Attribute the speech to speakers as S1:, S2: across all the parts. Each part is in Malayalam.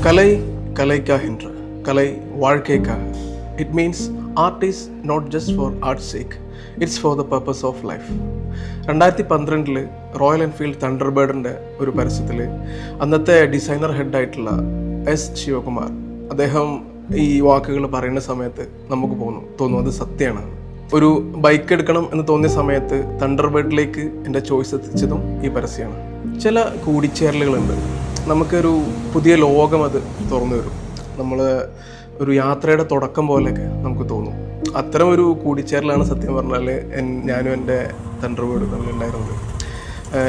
S1: കലൈ കലൈക്കാ ഹിൻഡ്ര കലൈ വാഴ്ക്കേക്കാ. It means art is not just for art's sake, it's for the purpose of life. 2012 royal enfield തണ്ടർബേർഡിൻ്റെ ഒരു പരസ്യത്തിൽ അന്നത്തെ ഡിസൈനർ ഹെഡായിട്ടുള്ള എസ് ശിവകുമാർ അദ്ദേഹം ഈ വാക്കുകൾ പറയുന്ന സമയത്ത് നമുക്ക് തോന്നും അത് സത്യമാണ്. ഒരു ബൈക്ക് എടുക്കണം എന്ന് തോന്നിയ സമയത്ത് തണ്ടർബേർഡിലേക്ക് എൻ്റെ ചോയ്സ് എത്തിച്ചതും ഈ പരസ്യമാണ്. ചില കൂടിച്ചേരലുകളുണ്ട്, നമുക്കൊരു പുതിയ ലോകം അത് തുറന്നു വരും. നമ്മൾ ഒരു യാത്രയുടെ തുടക്കം പോലെയൊക്കെ നമുക്ക് തോന്നും. അത്തരം ഒരു കൂടിച്ചേരലാണ് സത്യം പറഞ്ഞാൽ ഞാനും എൻ്റെ തണ്ടർബേർഡ് തമ്മിലുണ്ടായിരുന്നത്.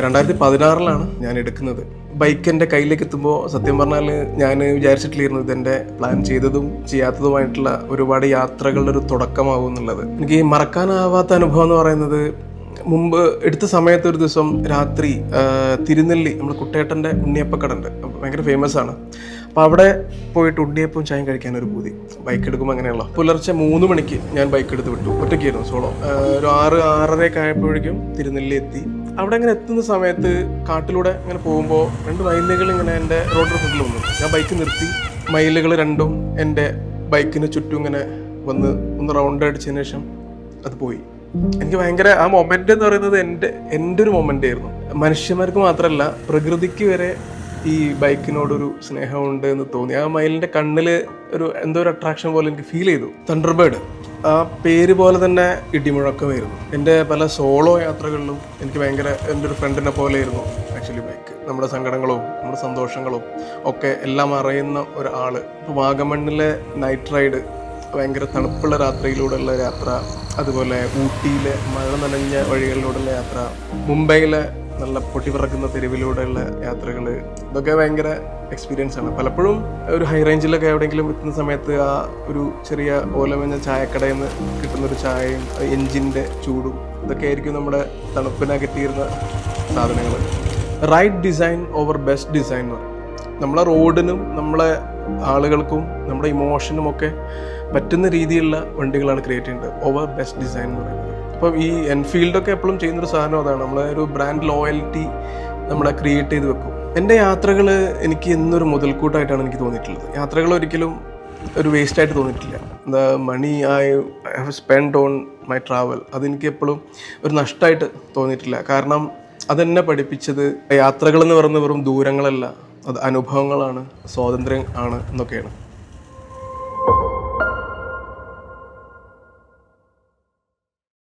S1: 2016 ഞാൻ എടുക്കുന്നത്. ബൈക്ക് എൻ്റെ കയ്യിലേക്ക് എത്തുമ്പോൾ സത്യം പറഞ്ഞാൽ ഞാൻ വിചാരിച്ചിട്ടില്ലായിരുന്നു ഇതെൻ്റെ പ്ലാൻ ചെയ്തതും ചെയ്യാത്തതുമായിട്ടുള്ള ഒരുപാട് യാത്രകളുടെ ഒരു തുടക്കമാവും എന്നുള്ളത്. എനിക്ക് മറക്കാനാവാത്ത അനുഭവം എന്ന് പറയുന്നത്, മുമ്പ് എടുത്ത സമയത്ത് ഒരു ദിവസം രാത്രി തിരുനെല്ലി, നമ്മുടെ കുട്ടേട്ടൻ്റെ ഉണ്ണിയപ്പക്കട ഉണ്ട്, ഭയങ്കര ഫേമസ് ആണ്. അപ്പോൾ അവിടെ പോയിട്ട് ഉണ്ണിയപ്പവും ചായയും കഴിക്കാനൊരു പൂതി. ബൈക്ക് എടുക്കുമ്പോൾ അങ്ങനെയുള്ള പുലർച്ചെ 3 മണിക്ക് ഞാൻ ബൈക്ക് എടുത്ത് വിട്ടു. ഒറ്റയ്ക്കായിരുന്നു, സോളോ. ഒരു 6-6:30 ആയപ്പോഴേക്കും തിരുനെല്ലി എത്തി. അവിടെ ഇങ്ങനെ എത്തുന്ന സമയത്ത് കാട്ടിലൂടെ ഇങ്ങനെ പോകുമ്പോൾ 2 മയിലുകൾ ഇങ്ങനെ എൻ്റെ റോഡിന് ഫ്രണ്ടിൽ വന്നു. ഞാൻ ബൈക്ക് നിർത്തി. മയിലുകൾ രണ്ടും എൻ്റെ ബൈക്കിന് ചുറ്റും ഇങ്ങനെ വന്ന് ഒന്ന് റൗണ്ട് അടിച്ചതിന് ശേഷം അത് പോയി. എനിക്ക് ഭയങ്കര ആ മൊമെന്റ് എന്ന് പറയുന്നത് എൻ്റെ ഒരു മൊമെന്റ് ആയിരുന്നു. മനുഷ്യന്മാർക്ക് മാത്രമല്ല, പ്രകൃതിക്ക് വരെ ഈ ബൈക്കിനോടൊരു സ്നേഹമുണ്ട് എന്ന് തോന്നി. ആ മയിലിൻ്റെ കണ്ണിൽ എന്തോ ഒരു അട്രാക്ഷൻ പോലെ എനിക്ക് ഫീൽ ചെയ്തു. തണ്ടർബേർഡ് ആ പേര് പോലെ തന്നെ ഇടിമുഴക്കമായിരുന്നു. എൻ്റെ പല സോളോ യാത്രകളിലും എനിക്ക് ഭയങ്കര എൻ്റെ ഒരു ഫ്രണ്ടിനെ പോലെയായിരുന്നു ആക്ച്വലി ബൈക്ക്. നമ്മുടെ സങ്കടങ്ങളും നമ്മുടെ സന്തോഷങ്ങളും ഒക്കെ എല്ലാം അറിയുന്ന ഒരാൾ. ഇപ്പോൾ വാഗമണ്ണിലെ നൈറ്റ് റൈഡ്, ഭയങ്കര തണുപ്പുള്ള രാത്രിയിലൂടെയുള്ള യാത്ര, അതുപോലെ ഊട്ടിയിലെ മഴ നനഞ്ഞ വഴികളിലൂടെയുള്ള യാത്ര, മുംബൈയിലെ നല്ല പൊട്ടിപ്പറക്കുന്ന തെരുവിലൂടെയുള്ള യാത്രകൾ, ഇതൊക്കെ ഭയങ്കര എക്സ്പീരിയൻസ് ആണ്. പലപ്പോഴും ഒരു ഹൈ റേഞ്ചിലൊക്കെ എവിടെയെങ്കിലും എത്തുന്ന സമയത്ത് ആ ഒരു ചെറിയ ഓലമഞ്ഞ ചായക്കടയിൽ നിന്ന് കിട്ടുന്നൊരു ചായയും എൻജിൻ്റെ ചൂടും ഇതൊക്കെ ആയിരിക്കും നമ്മുടെ തണുപ്പിനെ അകറ്റിയിരുന്ന സാധനങ്ങൾ. Right design over best design എന്ന് പറയും. നമ്മളെ റോഡിനും നമ്മളെ ആളുകൾക്കും നമ്മുടെ ഇമോഷനും ഒക്കെ പറ്റുന്ന രീതിയിലുള്ള വണ്ടികളാണ് ക്രിയേറ്റ് ചെയ്യേണ്ടത്, ഓവർ ബെസ്റ്റ് ഡിസൈൻ എന്ന് പറയുന്നത്. അപ്പം ഈ എൻഫീൽഡൊക്കെ എപ്പോഴും ചെയ്യുന്നൊരു സാധനം അതാണ്, നമ്മളെ ഒരു ബ്രാൻഡ് ലോയൽറ്റി നമ്മളെ ക്രിയേറ്റ് ചെയ്ത് വെക്കും. എൻ്റെ യാത്രകൾ എനിക്ക് എന്നൊരു മുതൽക്കൂട്ടായിട്ടാണ് എനിക്ക് തോന്നിയിട്ടുള്ളത്. യാത്രകൾ ഒരിക്കലും ഒരു വേസ്റ്റായിട്ട് തോന്നിയിട്ടില്ല. എന്താ money I have spend on my travel, അതെനിക്ക് എപ്പോഴും ഒരു നഷ്ടമായിട്ട് തോന്നിയിട്ടില്ല. കാരണം അതെന്നെ പഠിപ്പിച്ചത് യാത്രകൾ എന്ന് പറയുന്നത് വെറും ദൂരങ്ങളല്ല, അത് അനുഭവങ്ങളാണ്, സ്വാതന്ത്ര്യം ആണ് എന്നൊക്കെയാണ്.